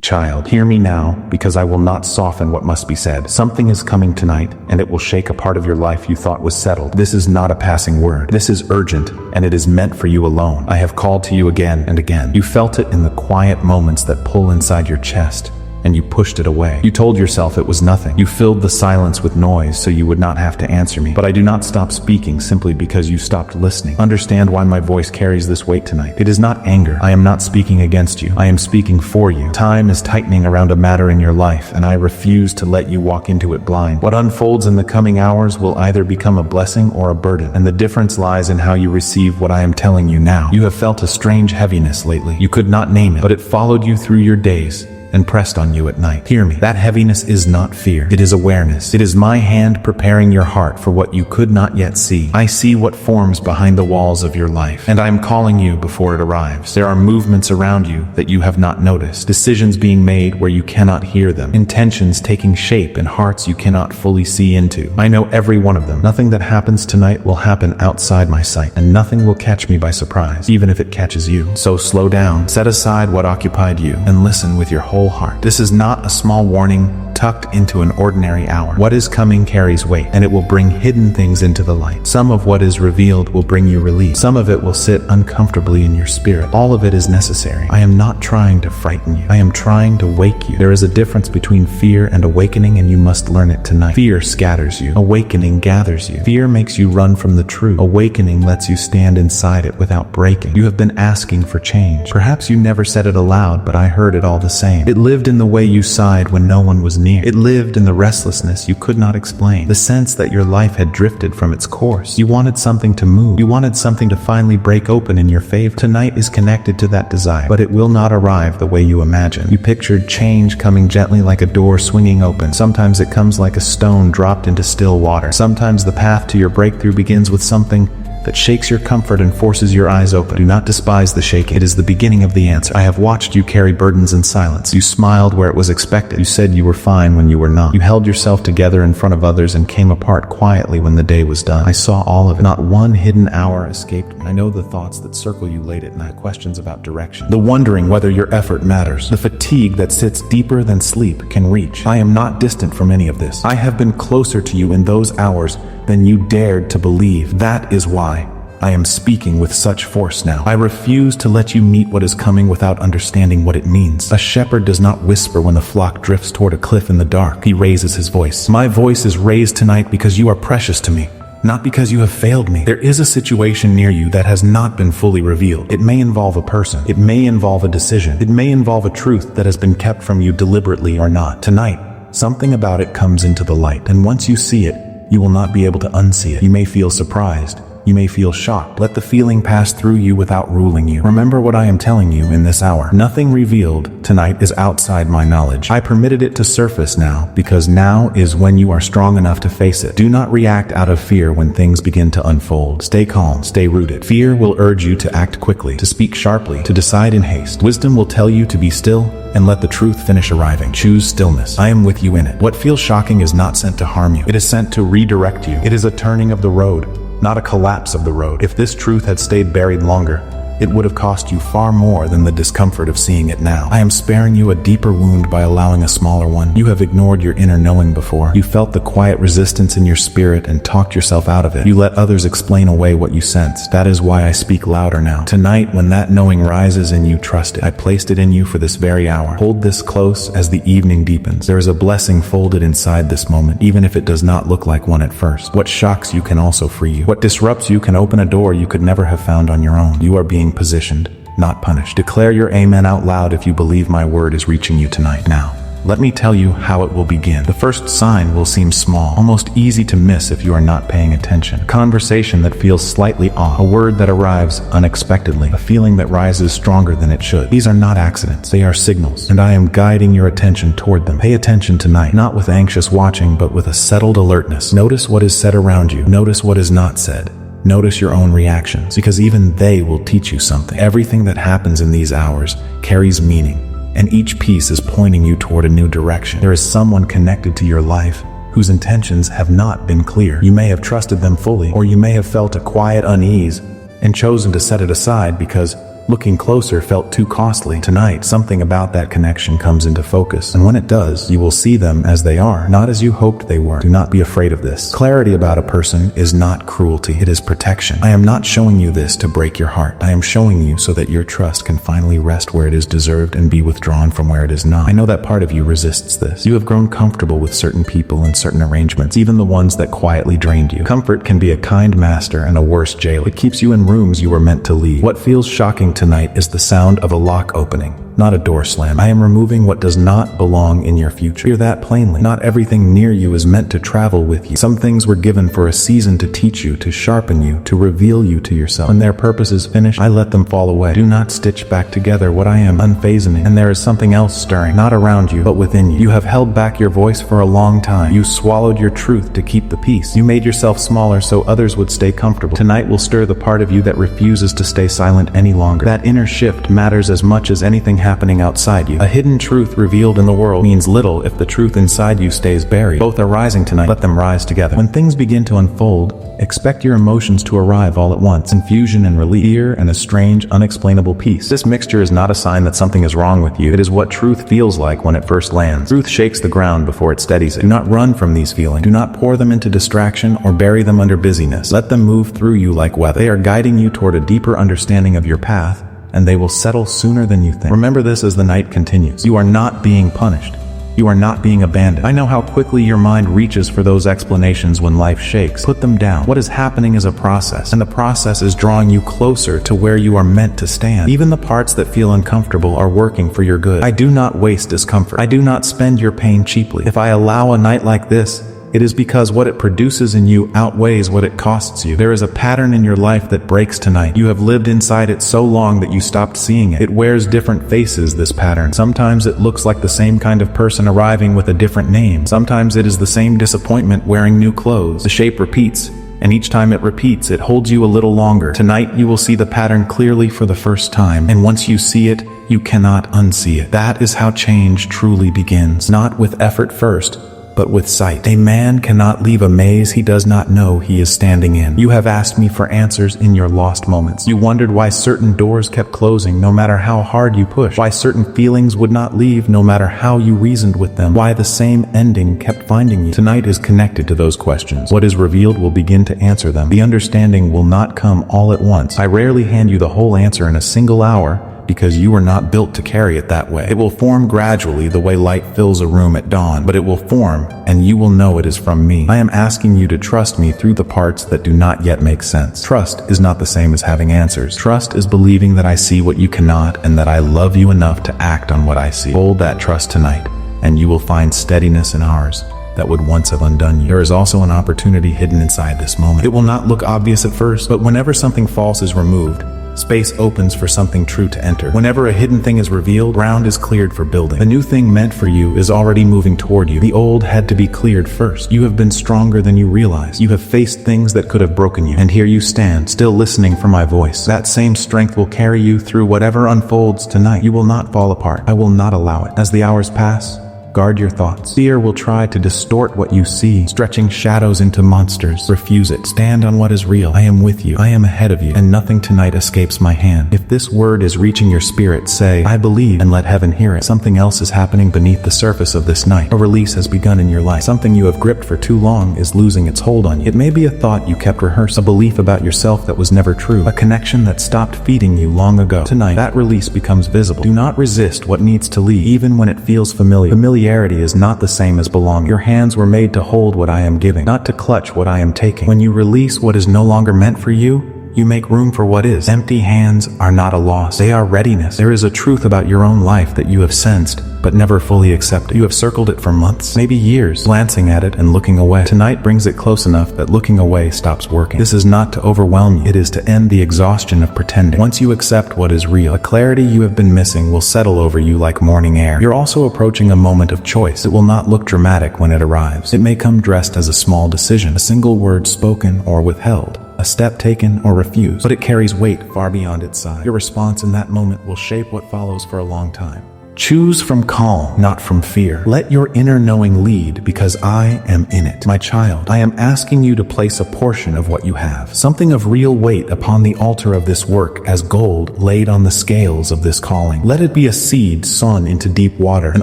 Child, hear me now, because I will not soften what must be said. Something is coming tonight, and it will shake a part of your life you thought was settled. This is not a passing word. This is urgent, and it is meant for you alone. I have called to you again and again. You felt it in the quiet moments that pull inside your chest, and you pushed it away. You told yourself it was nothing. You filled the silence with noise so you would not have to answer me. But I do not stop speaking simply because you stopped listening. Understand why my voice carries this weight tonight. It is not anger. I am not speaking against you. I am speaking for you. Time is tightening around a matter in your life, and I refuse to let you walk into it blind. What unfolds in the coming hours will either become a blessing or a burden, and the difference lies in how you receive what I am telling you now. You have felt a strange heaviness lately. You could not name it, but it followed you through your days and pressed on you at night. Hear me. That heaviness is not fear. It is awareness. It is my hand preparing your heart for what you could not yet see. I see what forms behind the walls of your life, and I am calling you before it arrives. There are movements around you that you have not noticed, decisions being made where you cannot hear them, intentions taking shape in hearts you cannot fully see into. I know every one of them. Nothing that happens tonight will happen outside my sight, and nothing will catch me by surprise, even if it catches you. So slow down, set aside what occupied you, and listen with your whole heart. This is not a small warning tucked into an ordinary hour. What is coming carries weight, and it will bring hidden things into the light. Some of what is revealed will bring you relief. Some of it will sit uncomfortably in your spirit. All of it is necessary. I am not trying to frighten you. I am trying to wake you. There is a difference between fear and awakening, and you must learn it tonight. Fear scatters you. Awakening gathers you. Fear makes you run from the truth. Awakening lets you stand inside it without breaking. You have been asking for change. Perhaps you never said it aloud, but I heard it all the same. It lived in the way you sighed when no one was near. It lived in the restlessness you could not explain, the sense that your life had drifted from its course. You wanted something to move. You wanted something to finally break open in your favor. Tonight is connected to that desire, but it will not arrive the way you imagine. You pictured change coming gently like a door swinging open. Sometimes it comes like a stone dropped into still water. Sometimes the path to your breakthrough begins with something that shakes your comfort and forces your eyes open. Do not despise the shaking. It is the beginning of the answer. I have watched you carry burdens in silence. You smiled where it was expected. You said you were fine when you were not. You held yourself together in front of others and came apart quietly when the day was done. I saw all of it. Not one hidden hour escaped me. I know the thoughts that circle you late at night, questions about direction, the wondering whether your effort matters, the fatigue that sits deeper than sleep can reach. I am not distant from any of this. I have been closer to you in those hours than you dared to believe. That is why I am speaking with such force now. I refuse to let you meet what is coming without understanding what it means. A shepherd does not whisper when the flock drifts toward a cliff in the dark. He raises his voice. My voice is raised tonight because you are precious to me, not because you have failed me. There is a situation near you that has not been fully revealed. It may involve a person. It may involve a decision. It may involve a truth that has been kept from you deliberately or not. Tonight, something about it comes into the light, and once you see it, you will not be able to unsee it. You may feel surprised. You may feel shocked. Let the feeling pass through you without ruling you. Remember what I am telling you in this hour. Nothing revealed tonight is outside my knowledge. I permitted it to surface now, because now is when you are strong enough to face it. Do not react out of fear when things begin to unfold. Stay calm, stay rooted. Fear will urge you to act quickly, to speak sharply, to decide in haste. Wisdom will tell you to be still and let the truth finish arriving. Choose stillness. I am with you in it. What feels shocking is not sent to harm you. It is sent to redirect you. It is a turning of the road, not a collapse of the road. If this truth had stayed buried longer, it would have cost you far more than the discomfort of seeing it now. I am sparing you a deeper wound by allowing a smaller one. You have ignored your inner knowing before. You felt the quiet resistance in your spirit and talked yourself out of it. You let others explain away what you sensed. That is why I speak louder now. Tonight, when that knowing rises in you, trust it. I placed it in you for this very hour. Hold this close as the evening deepens. There is a blessing folded inside this moment, even if it does not look like one at first. What shocks you can also free you. What disrupts you can open a door you could never have found on your own. You are being positioned, not punished. Declare your amen out loud if you believe my word is reaching you tonight. Now, let me tell you how it will begin. The first sign will seem small, almost easy to miss if you are not paying attention. A conversation that feels slightly off, a word that arrives unexpectedly, a feeling that rises stronger than it should. These are not accidents, they are signals, and I am guiding your attention toward them. Pay attention tonight, not with anxious watching, but with a settled alertness. Notice what is said around you. Notice what is not said. Notice your own reactions, because even they will teach you something. Everything that happens in these hours carries meaning, and each piece is pointing you toward a new direction. There is someone connected to your life whose intentions have not been clear. You may have trusted them fully, or you may have felt a quiet unease and chosen to set it aside because Looking closer felt too costly. Tonight, something about that connection comes into focus, and when it does, you will see them as they are, not as you hoped they were. Do not be afraid of this. Clarity about a person is not cruelty, it is protection. I am not showing you this to break your heart. I am showing you so that your trust can finally rest where it is deserved and be withdrawn from where it is not. I know that part of you resists this. You have grown comfortable with certain people and certain arrangements, even the ones that quietly drained you. Comfort can be a kind master and a worse jailer. It keeps you in rooms you were meant to leave. What feels shocking tonight is the sound of a lock opening, not a door slam. I am removing what does not belong in your future. Hear that plainly. Not everything near you is meant to travel with you. Some things were given for a season to teach you, to sharpen you, to reveal you to yourself. When their purpose is finished, I let them fall away. Do not stitch back together what I am unfazing, and there is something else stirring, not around you, but within you. You have held back your voice for a long time. You swallowed your truth to keep the peace. You made yourself smaller so others would stay comfortable. Tonight will stir the part of you that refuses to stay silent any longer. That inner shift matters as much as anything happening outside you. A hidden truth revealed in the world means little if the truth inside you stays buried. Both are rising tonight. Let them rise together. When things begin to unfold, expect your emotions to arrive all at once. Confusion and relief, fear and a strange, unexplainable peace. This mixture is not a sign that something is wrong with you. It is what truth feels like when it first lands. Truth shakes the ground before it steadies it. Do not run from these feelings. Do not pour them into distraction or bury them under busyness. Let them move through you like weather. They are guiding you toward a deeper understanding of your path, and they will settle sooner than you think. Remember this as the night continues. You are not being punished. You are not being abandoned. I know how quickly your mind reaches for those explanations when life shakes. Put them down. What is happening is a process, and the process is drawing you closer to where you are meant to stand. Even the parts that feel uncomfortable are working for your good. I do not waste discomfort. I do not spend your pain cheaply. If I allow a night like this, it is because what it produces in you outweighs what it costs you. There is a pattern in your life that breaks tonight. You have lived inside it so long that you stopped seeing it. It wears different faces, this pattern. Sometimes it looks like the same kind of person arriving with a different name. Sometimes it is the same disappointment wearing new clothes. The shape repeats, and each time it repeats, it holds you a little longer. Tonight, you will see the pattern clearly for the first time, and once you see it, you cannot unsee it. That is how change truly begins. Not with effort first, but with sight. A man cannot leave a maze he does not know he is standing in. You have asked me for answers in your lost moments. You wondered why certain doors kept closing no matter how hard you pushed, why certain feelings would not leave no matter how you reasoned with them, why the same ending kept finding you. Tonight is connected to those questions. What is revealed will begin to answer them. The understanding will not come all at once. I rarely hand you the whole answer in a single hour, because you were not built to carry it that way. It will form gradually the way light fills a room at dawn, but it will form, and you will know it is from me. I am asking you to trust me through the parts that do not yet make sense. Trust is not the same as having answers. Trust is believing that I see what you cannot, and that I love you enough to act on what I see. Hold that trust tonight, and you will find steadiness in ours that would once have undone you. There is also an opportunity hidden inside this moment. It will not look obvious at first, but whenever something false is removed, space opens for something true to enter. Whenever a hidden thing is revealed, ground is cleared for building. The new thing meant for you is already moving toward you. The old had to be cleared first. You have been stronger than you realized. You have faced things that could have broken you, and here you stand, still listening for my voice. That same strength will carry you through whatever unfolds tonight. You will not fall apart. I will not allow it. As the hours pass, guard your thoughts. Fear will try to distort what you see, stretching shadows into monsters. Refuse it. Stand on what is real. I am with you. I am ahead of you, and nothing tonight escapes my hand. If this word is reaching your spirit, say, I believe, and let heaven hear it. Something else is happening beneath the surface of this night. A release has begun in your life. Something you have gripped for too long is losing its hold on you. It may be a thought you kept rehearsed, a belief about yourself that was never true, a connection that stopped feeding you long ago. Tonight, that release becomes visible. Do not resist what needs to leave, even when it feels familiar. Familiarity is not the same as belonging. Your hands were made to hold what I am giving, not to clutch what I am taking. When you release what is no longer meant for you, you make room for what is. Empty hands are not a loss. They are readiness. There is a truth about your own life that you have sensed, but never fully accepted. You have circled it for months, maybe years, glancing at it and looking away. Tonight brings it close enough that looking away stops working. This is not to overwhelm you. It is to end the exhaustion of pretending. Once you accept what is real, a clarity you have been missing will settle over you like morning air. You're also approaching a moment of choice. It will not look dramatic when it arrives. It may come dressed as a small decision, a single word spoken or withheld, a step taken or refused, but it carries weight far beyond its size. Your response in that moment will shape what follows for a long time. Choose from calm, not from fear. Let your inner knowing lead, because I am in it. My child, I am asking you to place a portion of what you have, something of real weight, upon the altar of this work as gold laid on the scales of this calling. Let it be a seed sown into deep water, an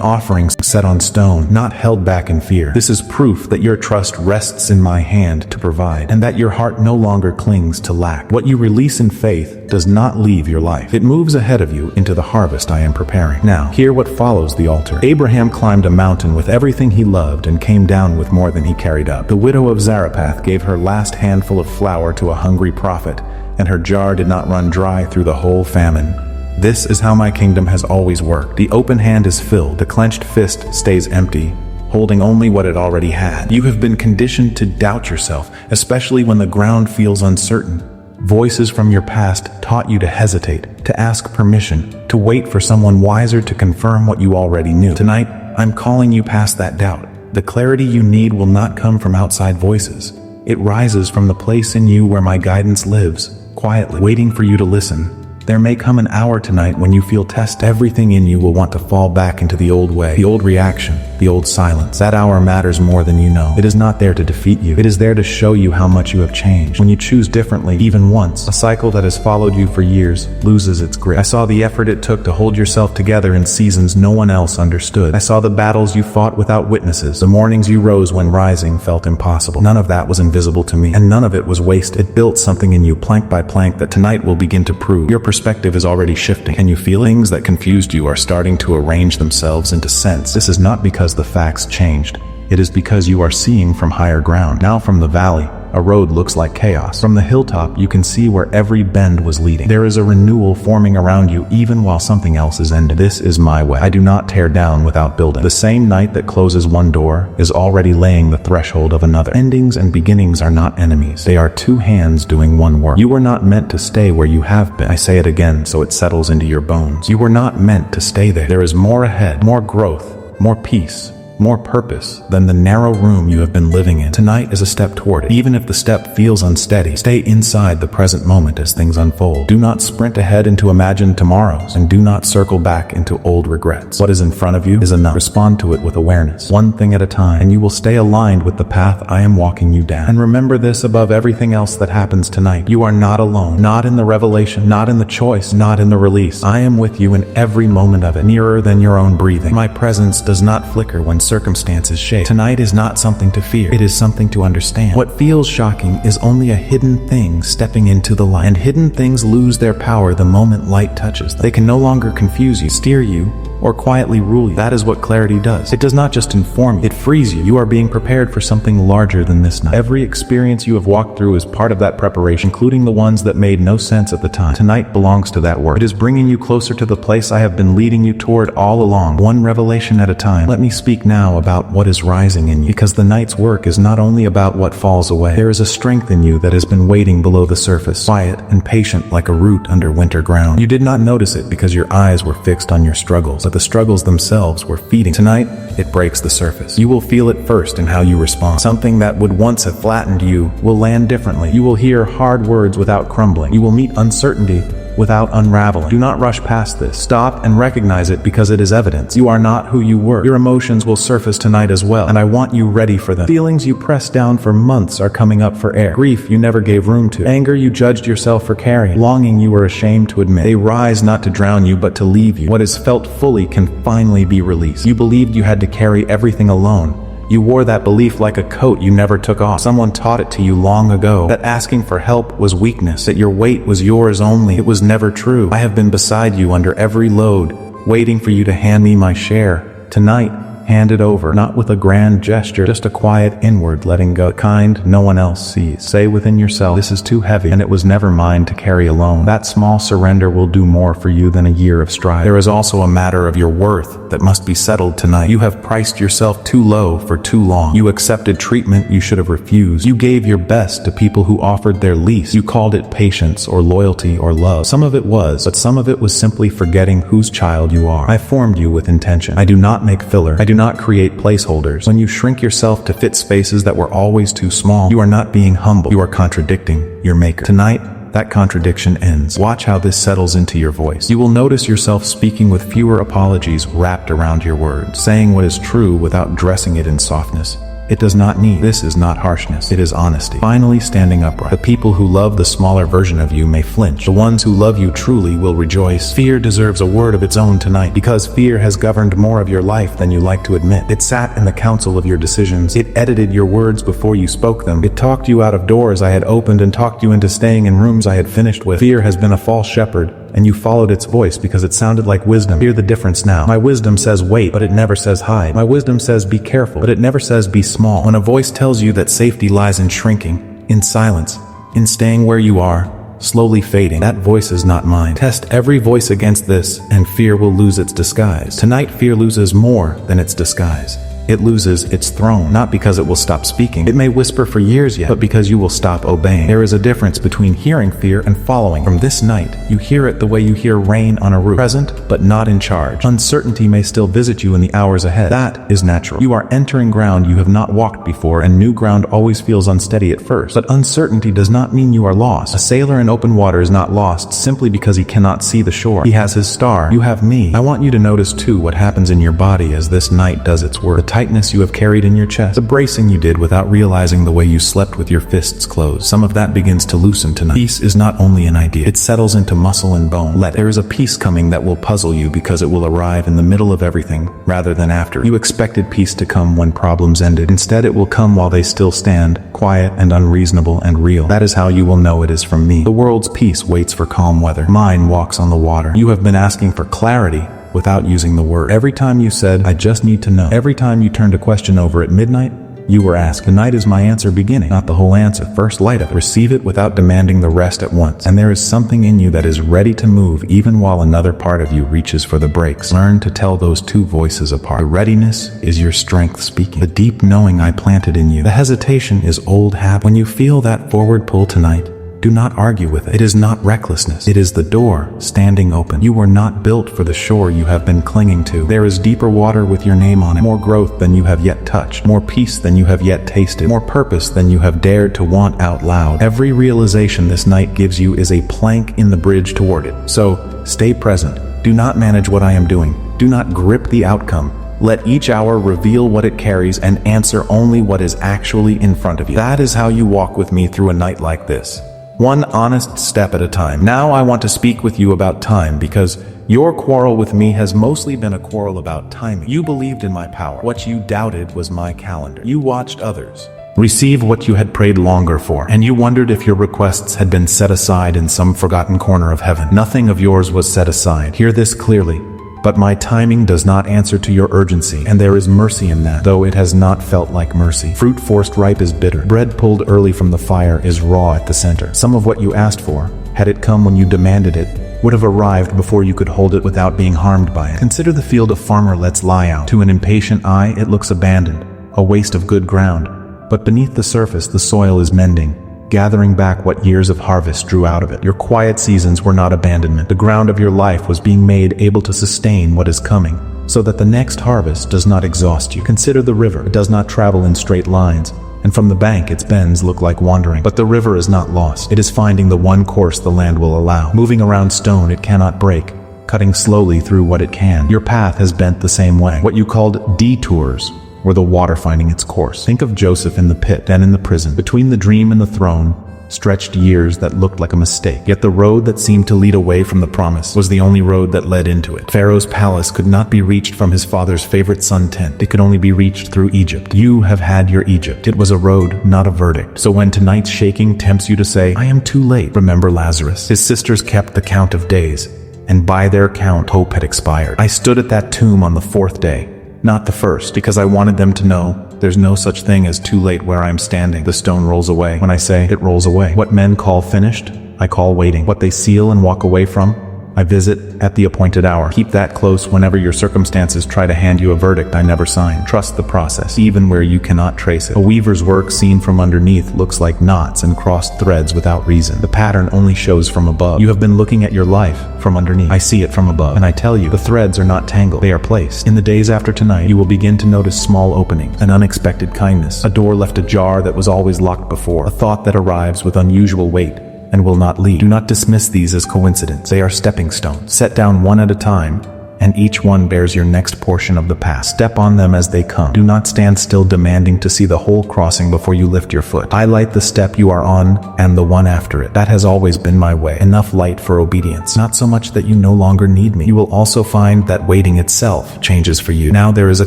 offering set on stone, not held back in fear. This is proof that your trust rests in my hand to provide, and that your heart no longer clings to lack. What you release in faith does not leave your life. It moves ahead of you into the harvest I am preparing. Now, hear what follows the altar. Abraham climbed a mountain with everything he loved and came down with more than he carried up. The widow of Zarephath gave her last handful of flour to a hungry prophet, and her jar did not run dry through the whole famine. This is how my kingdom has always worked. The open hand is filled, the clenched fist stays empty, holding only what it already had. You have been conditioned to doubt yourself, especially when the ground feels uncertain. Voices from your past taught you to hesitate, to ask permission, to wait for someone wiser to confirm what you already knew. Tonight, I'm calling you past that doubt. The clarity you need will not come from outside voices. It rises from the place in you where my guidance lives, quietly, waiting for you to listen. There may come an hour tonight when you feel tested. Everything in you will want to fall back into the old way, the old reaction, the old silence. That hour matters more than you know. It is not there to defeat you. It is there to show you how much you have changed. When you choose differently, even once, a cycle that has followed you for years loses its grip. I saw the effort it took to hold yourself together in seasons no one else understood. I saw the battles you fought without witnesses, the mornings you rose when rising felt impossible. None of that was invisible to me, and none of it was wasted. It built something in you, plank by plank, that tonight will begin to prove. Your perspective is already shifting, and you feel things that confused you are starting to arrange themselves into sense. This is not because the facts changed. It is because you are seeing from higher ground. Now from the valley, a road looks like chaos. From the hilltop, you can see where every bend was leading. There is a renewal forming around you even while something else is ended. This is my way. I do not tear down without building. The same night that closes one door is already laying the threshold of another. Endings and beginnings are not enemies. They are two hands doing one work. You were not meant to stay where you have been. I say it again so it settles into your bones. You were not meant to stay there. There is more ahead, more growth, more peace, more purpose than the narrow room you have been living in. Tonight is a step toward it. Even if the step feels unsteady, stay inside the present moment as things unfold. Do not sprint ahead into imagined tomorrows, and do not circle back into old regrets. What is in front of you is enough. Respond to it with awareness, one thing at a time, and you will stay aligned with the path I am walking you down. And remember this above everything else that happens tonight. You are not alone, not in the revelation, not in the choice, not in the release. I am with you in every moment of it, nearer than your own breathing. My presence does not flicker when circumstances shake. Tonight is not something to fear. It is something to understand. What feels shocking is only a hidden thing stepping into the light. And hidden things lose their power the moment light touches them. They can no longer confuse you, steer you, or quietly rule you. That is what clarity does. It does not just inform you, it frees you. You are being prepared for something larger than this night. Every experience you have walked through is part of that preparation, including the ones that made no sense at the time. Tonight belongs to that work. It is bringing you closer to the place I have been leading you toward all along, one revelation at a time. Let me speak now about what is rising in you, because the night's work is not only about what falls away. There is a strength in you that has been waiting below the surface, quiet and patient like a root under winter ground. You did not notice it because your eyes were fixed on your struggles, but the struggles themselves were feeding. Tonight, it breaks the surface. You will feel it first in how you respond. Something that would once have flattened you will land differently. You will hear hard words without crumbling. You will meet uncertainty without unraveling. Do not rush past this. Stop and recognize it, because it is evidence. You are not who you were. Your emotions will surface tonight as well, and I want you ready for them. Feelings you pressed down for months are coming up for air. Grief you never gave room to. Anger you judged yourself for carrying. Longing you were ashamed to admit. They rise not to drown you, but to leave you. What is felt fully can finally be released. You believed you had to carry everything alone. You wore that belief like a coat you never took off. Someone taught it to you long ago, that asking for help was weakness, that your weight was yours only. It was never true. I have been beside you under every load, waiting for you to hand me my share. Tonight, hand it over, not with a grand gesture, just a quiet inward letting go, the kind no one else sees. Say within yourself, this is too heavy, and it was never mine to carry alone. That small surrender will do more for you than a year of strife. There is also a matter of your worth that must be settled tonight. You have priced yourself too low for too long. You accepted treatment you should have refused. You gave your best to people who offered their least. You called it patience or loyalty or love. Some of it was, but some of it was simply forgetting whose child you are. I formed you with intention. I do not make filler. I do not create placeholders. When you shrink yourself to fit spaces that were always too small, you are not being humble. You are contradicting your maker. Tonight, that contradiction ends. Watch how this settles into your voice. You will notice yourself speaking with fewer apologies wrapped around your words, saying what is true without dressing it in softness. It does not need. This is not harshness. It is honesty. Finally standing upright. The people who love the smaller version of you may flinch. The ones who love you truly will rejoice. Fear deserves a word of its own tonight, because fear has governed more of your life than you like to admit. It sat in the council of your decisions. It edited your words before you spoke them. It talked you out of doors I had opened and talked you into staying in rooms I had finished with. Fear has been a false shepherd, and you followed its voice because it sounded like wisdom. Hear the difference now. My wisdom says wait, but it never says hide. My wisdom says be careful, but it never says be small. When a voice tells you that safety lies in shrinking, in silence, in staying where you are, slowly fading, that voice is not mine. Test every voice against this, and fear will lose its disguise. Tonight, fear loses more than its disguise. It loses its throne, not because it will stop speaking. It may whisper for years yet, but because you will stop obeying. There is a difference between hearing fear and following. From this night, you hear it the way you hear rain on a roof. Present, but not in charge. Uncertainty may still visit you in the hours ahead. That is natural. You are entering ground you have not walked before, and new ground always feels unsteady at first. But uncertainty does not mean you are lost. A sailor in open water is not lost simply because he cannot see the shore. He has his star. You have me. I want you to notice too what happens in your body as this night does its work. The tightness you have carried in your chest, the bracing you did without realizing the way you slept with your fists closed. Some of that begins to loosen tonight. Peace is not only an idea. It settles into muscle and bone. There is a peace coming that will puzzle you because it will arrive in the middle of everything rather than after. You expected peace to come when problems ended. Instead, it will come while they still stand, quiet and unreasonable and real. That is how you will know it is from me. The world's peace waits for calm weather. Mine walks on the water. You have been asking for clarity without using the word. Every time you said, I just need to know. Every time you turned a question over at midnight, you were asked, tonight is my answer beginning, not the whole answer. First light of it. Receive it without demanding the rest at once. And there is something in you that is ready to move even while another part of you reaches for the brakes. Learn to tell those two voices apart. The readiness is your strength speaking. The deep knowing I planted in you. The hesitation is old habit. When you feel that forward pull tonight, do not argue with it. It is not recklessness. It is the door standing open. You were not built for the shore you have been clinging to. There is deeper water with your name on it. More growth than you have yet touched. More peace than you have yet tasted. More purpose than you have dared to want out loud. Every realization this night gives you is a plank in the bridge toward it. So, stay present. Do not manage what I am doing. Do not grip the outcome. Let each hour reveal what it carries and answer only what is actually in front of you. That is how you walk with me through a night like this. One honest step at a time. Now I want to speak with you about time, because your quarrel with me has mostly been a quarrel about timing. You believed in my power. What you doubted was my calendar. You watched others receive what you had prayed longer for, and you wondered if your requests had been set aside in some forgotten corner of heaven. Nothing of yours was set aside. Hear this clearly. But my timing does not answer to your urgency, and there is mercy in that, though it has not felt like mercy. Fruit forced ripe is bitter. Bread pulled early from the fire is raw at the center. Some of what you asked for, had it come when you demanded it, would have arrived before you could hold it without being harmed by it. Consider the field a farmer lets lie out. To an impatient eye, it looks abandoned, a waste of good ground. But beneath the surface, the soil is mending, gathering back what years of harvest drew out of it. Your quiet seasons were not abandonment. The ground of your life was being made able to sustain what is coming, so that the next harvest does not exhaust you. Consider the river. It does not travel in straight lines, and from the bank its bends look like wandering. But the river is not lost. It is finding the one course the land will allow. Moving around stone it cannot break, cutting slowly through what it can. Your path has bent the same way. What you called detours were the water finding its course. Think of Joseph in the pit, then in the prison. Between the dream and the throne stretched years that looked like a mistake. Yet the road that seemed to lead away from the promise was the only road that led into it. Pharaoh's palace could not be reached from his father's favorite sun tent. It could only be reached through Egypt. You have had your Egypt. It was a road, not a verdict. So when tonight's shaking tempts you to say, I am too late, remember Lazarus. His sisters kept the count of days, and by their count hope had expired. I stood at that tomb on the fourth day, not the first, because I wanted them to know there's no such thing as too late where I'm standing. The stone rolls away. When I say it rolls away. What men call finished, I call waiting. What they seal and walk away from, I visit at the appointed hour. Keep that close whenever your circumstances try to hand you a verdict I never signed. Trust the process, even where you cannot trace it. A weaver's work seen from underneath looks like knots and crossed threads without reason. The pattern only shows from above. You have been looking at your life from underneath. I see it from above, and I tell you, the threads are not tangled. They are placed. In the days after tonight, you will begin to notice small openings, an unexpected kindness, a door left ajar that was always locked before, a thought that arrives with unusual weight, and will not leave. Do not dismiss these as coincidence. They are stepping stones, set down one at a time, and each one bears your next portion of the path. Step on them as they come. Do not stand still demanding to see the whole crossing before you lift your foot. Highlight the step you are on and the one after it. That has always been my way. Enough light for obedience. Not so much that you no longer need me. You will also find that waiting itself changes for you. Now there is a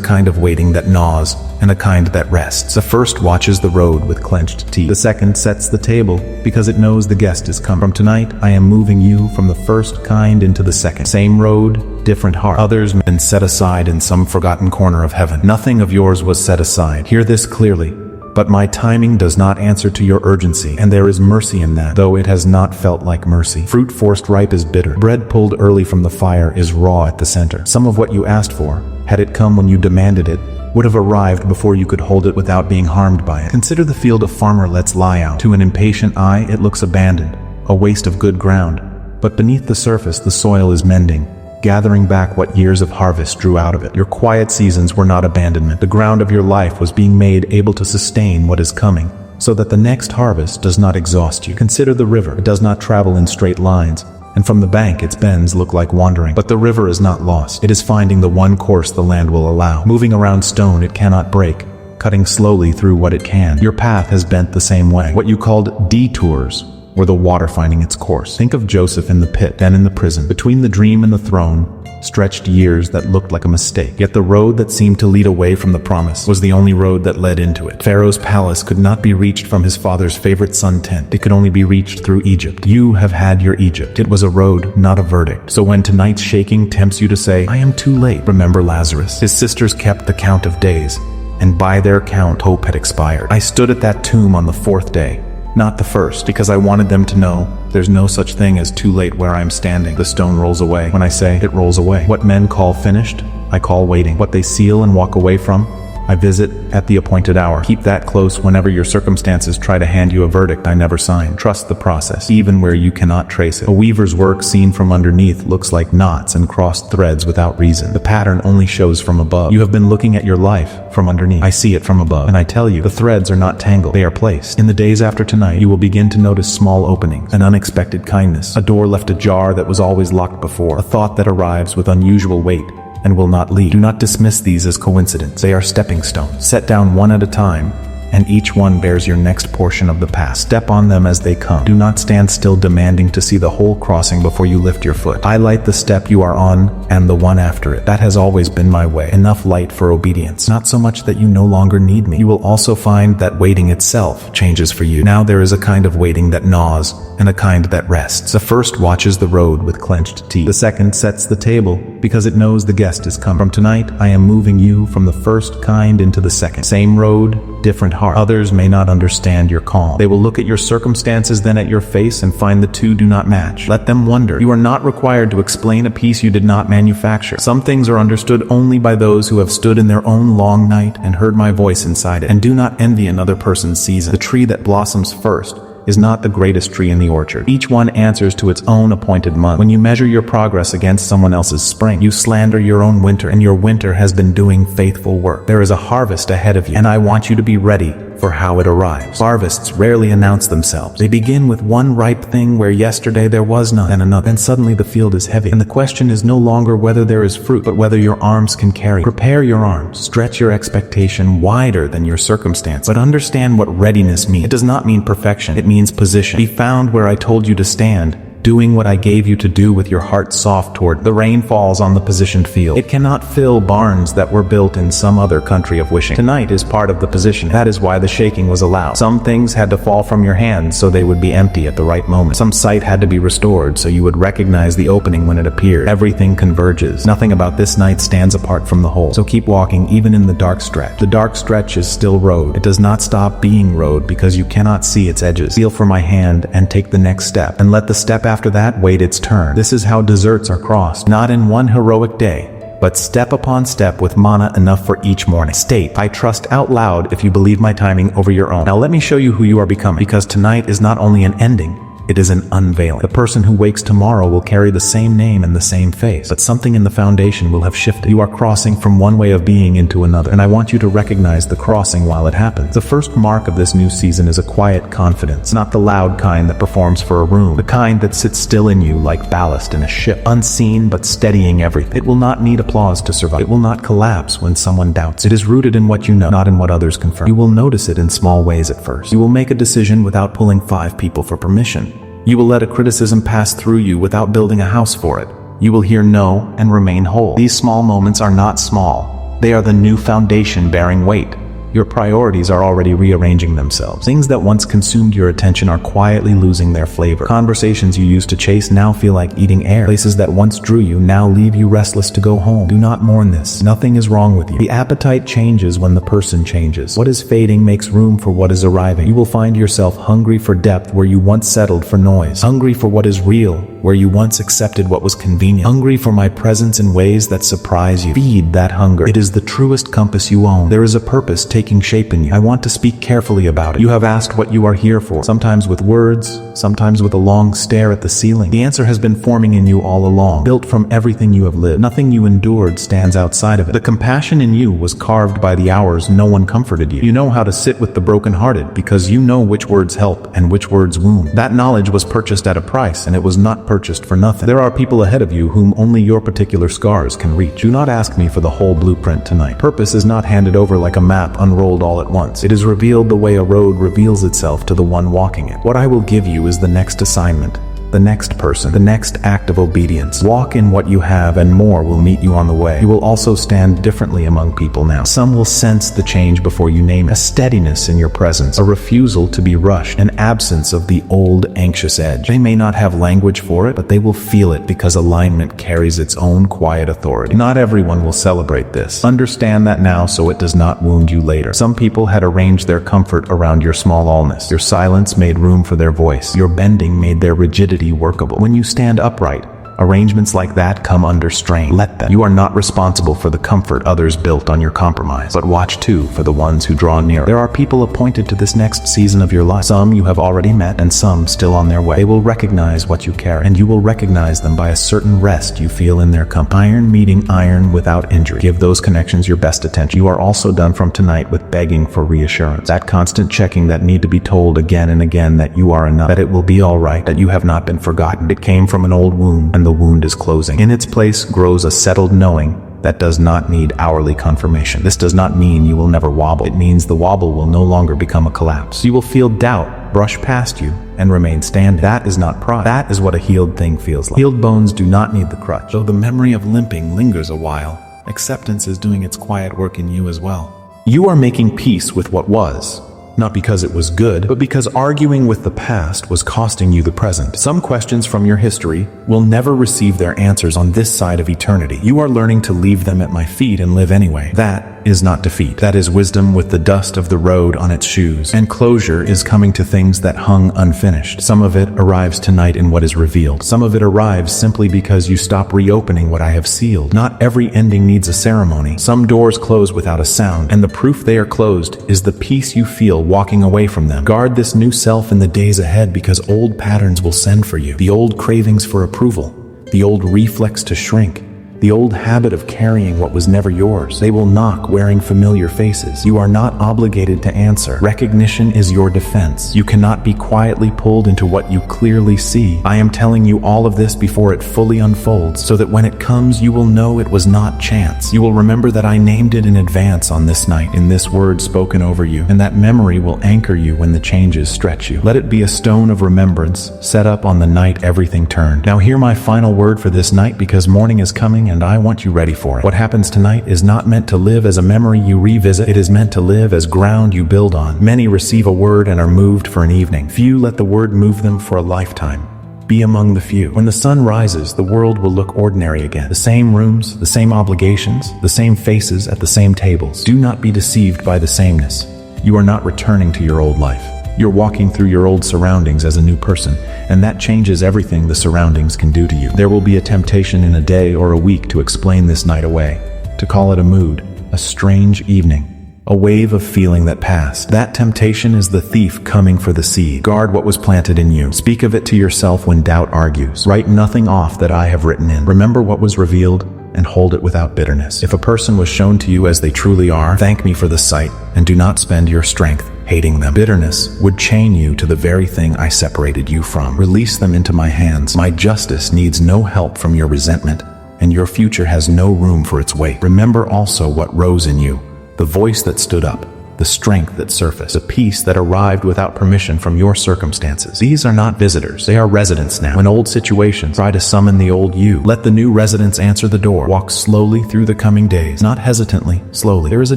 kind of waiting that gnaws and a kind that rests. The first watches the road with clenched teeth. The second sets the table because it knows the guest is come. From tonight, I am moving you from the first kind into the second. Same road, different heart. Others have been set aside in some forgotten corner of heaven. Nothing of yours was set aside. Hear this clearly. But my timing does not answer to your urgency, and there is mercy in that, though it has not felt like mercy. Fruit forced ripe is bitter. Bread pulled early from the fire is raw at the center. Some of what you asked for, had it come when you demanded it, would have arrived before you could hold it without being harmed by it. Consider the field a farmer lets lie out. To an impatient eye, it looks abandoned, a waste of good ground. But beneath the surface, the soil is mending, gathering back what years of harvest drew out of it. Your quiet seasons were not abandonment. The ground of your life was being made able to sustain what is coming, so that the next harvest does not exhaust you. Consider the river. It does not travel in straight lines, and from the bank its bends look like wandering. But the river is not lost. It is finding the one course the land will allow. Moving around stone it cannot break, cutting slowly through what it can. Your path has bent the same way. What you called detours were the water finding its course. Think of Joseph in the pit, then in the prison. Between the dream and the throne stretched years that looked like a mistake. Yet the road that seemed to lead away from the promise was the only road that led into it. Pharaoh's palace could not be reached from his father's favorite sun tent. It could only be reached through Egypt. You have had your Egypt. It was a road, not a verdict. So when tonight's shaking tempts you to say, I am too late, remember Lazarus. His sisters kept the count of days, and by their count hope had expired. I stood at that tomb on the fourth day, not the first, because I wanted them to know there's no such thing as too late where I'm standing. The stone rolls away. When I say it rolls away, what men call finished, I call waiting. What they seal and walk away from, I visit at the appointed hour. Keep that close whenever your circumstances try to hand you a verdict I never signed. Trust the process, even where you cannot trace it. A weaver's work seen from underneath looks like knots and crossed threads without reason. The pattern only shows from above. You have been looking at your life from underneath. I see it from above, and I tell you, the threads are not tangled. They are placed. In the days after tonight, you will begin to notice small openings, an unexpected kindness, a door left ajar that was always locked before, a thought that arrives with unusual weight and will not leave. Do not dismiss these as coincidence. They are stepping stones, set down one at a time, and each one bears your next portion of the path. Step on them as they come. Do not stand still demanding to see the whole crossing before you lift your foot. Highlight the step you are on and the one after it. That has always been my way. Enough light for obedience. Not so much that you no longer need me. You will also find that waiting itself changes for you. Now there is a kind of waiting that gnaws and a kind that rests. The first watches the road with clenched teeth. The second sets the table because it knows the guest is come. From tonight, I am moving you from the first kind into the second. Same road, different heart. Others may not understand your calm. They will look at your circumstances, then at your face, and find the two do not match. Let them wonder. You are not required to explain a piece you did not manufacture. Some things are understood only by those who have stood in their own long night and heard my voice inside it. And do not envy another person's season. The tree that blossoms first is not the greatest tree in the orchard. Each one answers to its own appointed month. When you measure your progress against someone else's spring, you slander your own winter, and your winter has been doing faithful work. There is a harvest ahead of you, and I want you to be ready for how it arrives. Harvests rarely announce themselves. They begin with one ripe thing where yesterday there was none, and another. Then suddenly the field is heavy, and the question is no longer whether there is fruit, but whether your arms can carry. Prepare your arms. Stretch your expectation wider than your circumstance. But understand what readiness means. It does not mean perfection. It means position. Be found where I told you to stand, doing what I gave you to do with your heart soft toward. The rain falls on the positioned field. It cannot fill barns that were built in some other country of wishing. Tonight is part of the position. That is why the shaking was allowed. Some things had to fall from your hands so they would be empty at the right moment. Some sight had to be restored so you would recognize the opening when it appeared. Everything converges. Nothing about this night stands apart from the whole. So keep walking even in the dark stretch. The dark stretch is still road. It does not stop being road because you cannot see its edges. Feel for my hand and take the next step, and let the step after that wait its turn. This is how deserts are crossed, not in one heroic day, but step upon step with manna enough for each morning. State, I trust out loud if you believe my timing over your own. Now let me show you who you are becoming, because tonight is not only an ending, It is an unveiling. The person who wakes tomorrow will carry the same name and the same face, but something in the foundation will have shifted. You are crossing from one way of being into another, and I want you to recognize the crossing while it happens. The first mark of this new season is a quiet confidence, not the loud kind that performs for a room, the kind that sits still in you like ballast in a ship, unseen but steadying everything. It will not need applause to survive. It will not collapse when someone doubts. It is rooted in what you know, not in what others confirm. You will notice it in small ways at first. You will make a decision without pulling 5 people for permission. You will let a criticism pass through you without building a house for it. You will hear no and remain whole. These small moments are not small. They are the new foundation bearing weight. Your priorities are already rearranging themselves. Things that once consumed your attention are quietly losing their flavor. Conversations you used to chase now feel like eating air. Places that once drew you now leave you restless to go home. Do not mourn this. Nothing is wrong with you. The appetite changes when the person changes. What is fading makes room for what is arriving. You will find yourself hungry for depth where you once settled for noise. Hungry for what is real where you once accepted what was convenient. Hungry for my presence in ways that surprise you. Feed that hunger. It is the truest compass you own. There is a purpose taking shape in you. I want to speak carefully about it. You have asked what you are here for, sometimes with words, sometimes with a long stare at the ceiling. The answer has been forming in you all along, built from everything you have lived. Nothing you endured stands outside of it. The compassion in you was carved by the hours no one comforted you. You know how to sit with the brokenhearted because you know which words help and which words wound. That knowledge was purchased at a price, and it was not purchased for nothing. There are people ahead of you whom only your particular scars can reach. Do not ask me for the whole blueprint tonight. Purpose is not handed over like a map unrolled all at once. It is revealed the way a road reveals itself to the one walking it. What I will give you is the next assignment, the next person, the next act of obedience. Walk in what you have and more will meet you on the way. You will also stand differently among people now. Some will sense the change before you name it. A steadiness in your presence, a refusal to be rushed, an absence of the old anxious edge. They may not have language for it, but they will feel it because alignment carries its own quiet authority. Not everyone will celebrate this. Understand that now so it does not wound you later. Some people had arranged their comfort around your small allness. Your silence made room for their voice. Your bending made their rigidity workable. When you stand upright, arrangements like that come under strain. Let them. You are not responsible for the comfort others built on your compromise, but watch too for the ones who draw near. There are people appointed to this next season of your life. Some you have already met and some still on their way. They will recognize what you carry, and you will recognize them by a certain rest you feel in their company. Iron meeting iron without injury. Give those connections your best attention. You are also done from tonight with begging for reassurance. That constant checking that need to be told again and again that you are enough, that it will be all right, that you have not been forgotten. It came from an old wound, and the wound is closing. In its place grows a settled knowing that does not need hourly confirmation. This does not mean you will never wobble. It means the wobble will no longer become a collapse. You will feel doubt brush past you and remain standing. That is not pride. That is what a healed thing feels like. Healed bones do not need the crutch. Though the memory of limping lingers a while, acceptance is doing its quiet work in you as well. You are making peace with what was. Not because it was good, but because arguing with the past was costing you the present. Some questions from your history will never receive their answers on this side of eternity. You are learning to leave them at my feet and live anyway. That is not defeat. That is wisdom with the dust of the road on its shoes. And closure is coming to things that hung unfinished. Some of it arrives tonight in what is revealed. Some of it arrives simply because you stop reopening what I have sealed. Not every ending needs a ceremony. Some doors close without a sound, and the proof they are closed is the peace you feel walking away from them. Guard this new self in the days ahead because old patterns will send for you. The old cravings for approval, the old reflex to shrink, the old habit of carrying what was never yours. They will knock wearing familiar faces. You are not obligated to answer. Recognition is your defense. You cannot be quietly pulled into what you clearly see. I am telling you all of this before it fully unfolds, so that when it comes, you will know it was not chance. You will remember that I named it in advance on this night, in this word spoken over you, and that memory will anchor you when the changes stretch you. Let it be a stone of remembrance, set up on the night everything turned. Now hear my final word for this night, because morning is coming and I want you ready for it. What happens tonight is not meant to live as a memory you revisit. It is meant to live as ground you build on. Many receive a word and are moved for an evening. Few let the word move them for a lifetime. Be among the few. When the sun rises, the world will look ordinary again. The same rooms, the same obligations, the same faces at the same tables. Do not be deceived by the sameness. You are not returning to your old life. You're walking through your old surroundings as a new person, and that changes everything the surroundings can do to you. There will be a temptation in a day or a week to explain this night away, to call it a mood, a strange evening, A wave of feeling that passed. That temptation is the thief coming for the seed. Guard what was planted in you. Speak of it to yourself when doubt argues. Write nothing off that I have written in. Remember what was revealed and hold it without bitterness. If a person was shown to you as they truly are, thank me for the sight and do not spend your strength hating them. Bitterness would chain you to the very thing I separated you from. Release them into my hands. My justice needs no help from your resentment, and your future has no room for its weight. Remember also what rose in you. The voice that stood up, the strength that surfaced, the peace that arrived without permission from your circumstances. These are not visitors, they are residents now. When old situations try to summon the old you, let the new residents answer the door. Walk slowly through the coming days, not hesitantly, slowly. There is a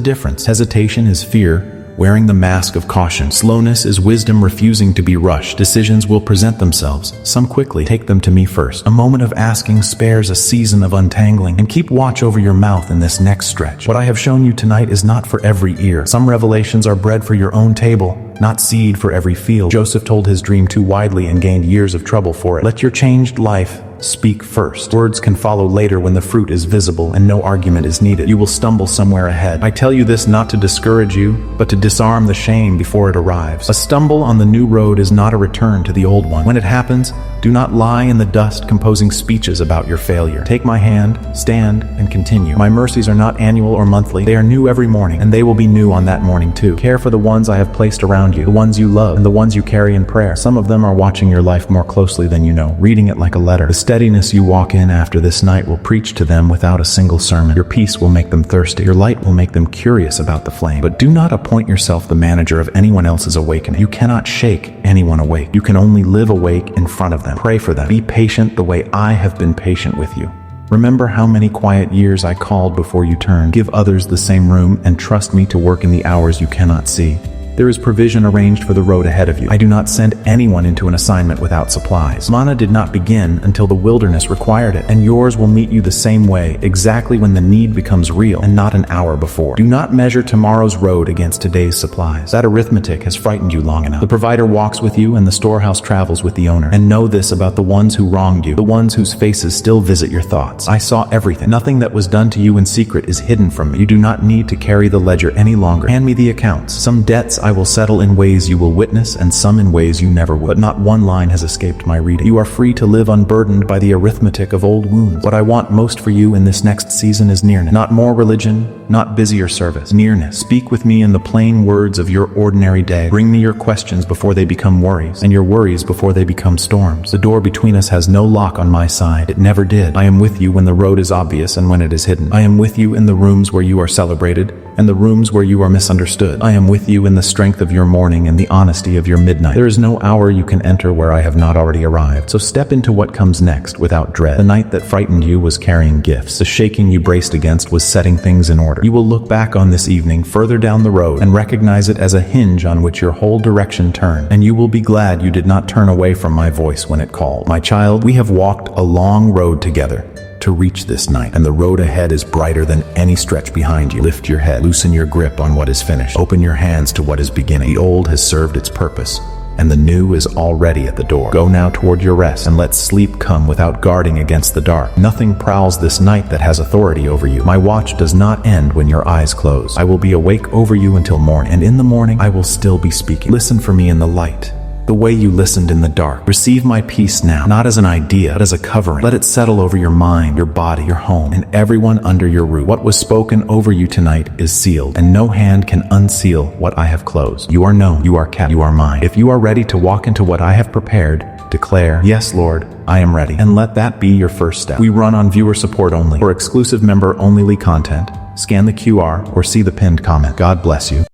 difference. Hesitation is fear wearing the mask of caution. Slowness is wisdom refusing to be rushed. Decisions will present themselves, some quickly. Take them to me first. A moment of asking spares a season of untangling, and keep watch over your mouth in this next stretch. What I have shown you tonight is not for every ear. Some revelations are bread for your own table, not seed for every field. Joseph told his dream too widely and gained years of trouble for it. Let your changed life speak first. Words can follow later when the fruit is visible and no argument is needed. You will stumble somewhere ahead. I tell you this not to discourage you, but to disarm the shame before it arrives. A stumble on the new road is not a return to the old one. When it happens, do not lie in the dust composing speeches about your failure. Take my hand, stand, and continue. My mercies are not annual or monthly. They are new every morning, and they will be new on that morning too. Care for the ones I have placed around you, the ones you love, and the ones you carry in prayer. Some of them are watching your life more closely than you know, reading it like a letter. The steadiness you walk in after this night will preach to them without a single sermon. Your peace will make them thirsty. Your light will make them curious about the flame. But do not appoint yourself the manager of anyone else's awakening. You cannot shake anyone awake. You can only live awake in front of them. Pray for them. Be patient the way I have been patient with you. Remember how many quiet years I called before you turned. Give others the same room and trust me to work in the hours you cannot see. There is provision arranged for the road ahead of you. I do not send anyone into an assignment without supplies. Manna did not begin until the wilderness required it, and yours will meet you the same way, exactly when the need becomes real, and not an hour before. Do not measure tomorrow's road against today's supplies. That arithmetic has frightened you long enough. The provider walks with you, and the storehouse travels with the owner. And know this about the ones who wronged you, the ones whose faces still visit your thoughts. I saw everything. Nothing that was done to you in secret is hidden from me. You do not need to carry the ledger any longer. Hand me the accounts. Some debts I will settle in ways you will witness, and some in ways you never would. But not one line has escaped my reading. You are free to live unburdened by the arithmetic of old wounds. What I want most for you in this next season is nearness. Not more religion, not busier service. Nearness. Speak with me in the plain words of your ordinary day. Bring me your questions before they become worries, and your worries before they become storms. The door between us has no lock on my side. It never did. I am with you when the road is obvious and when it is hidden. I am with you in the rooms where you are celebrated, and the rooms where you are misunderstood. I am with you in the strength of your morning and the honesty of your midnight. There is no hour you can enter where I have not already arrived. So step into what comes next without dread. The night that frightened you was carrying gifts. The shaking you braced against was setting things in order. You will look back on this evening further down the road and recognize it as a hinge on which your whole direction turned. And you will be glad you did not turn away from my voice when it called. My child, we have walked a long road together to reach this night, and the road ahead is brighter than any stretch behind you. Lift your head, loosen your grip on what is finished, open your hands to what is beginning. The old has served its purpose, and the new is already at the door. Go now toward your rest, and let sleep come without guarding against the dark. Nothing prowls this night that has authority over you. My watch does not end when your eyes close. I will be awake over you until morning, and in the morning I will still be speaking. Listen for me in the light, the way you listened in the dark. Receive my peace now, not as an idea, but as a covering. Let it settle over your mind, your body, your home, and everyone under your roof. What was spoken over you tonight is sealed, and no hand can unseal what I have closed. You are known, you are kept, you are mine. If you are ready to walk into what I have prepared, declare, "Yes, Lord, I am ready." And let that be your first step. We run on viewer support only. For exclusive member-only content, scan the QR or see the pinned comment. God bless you.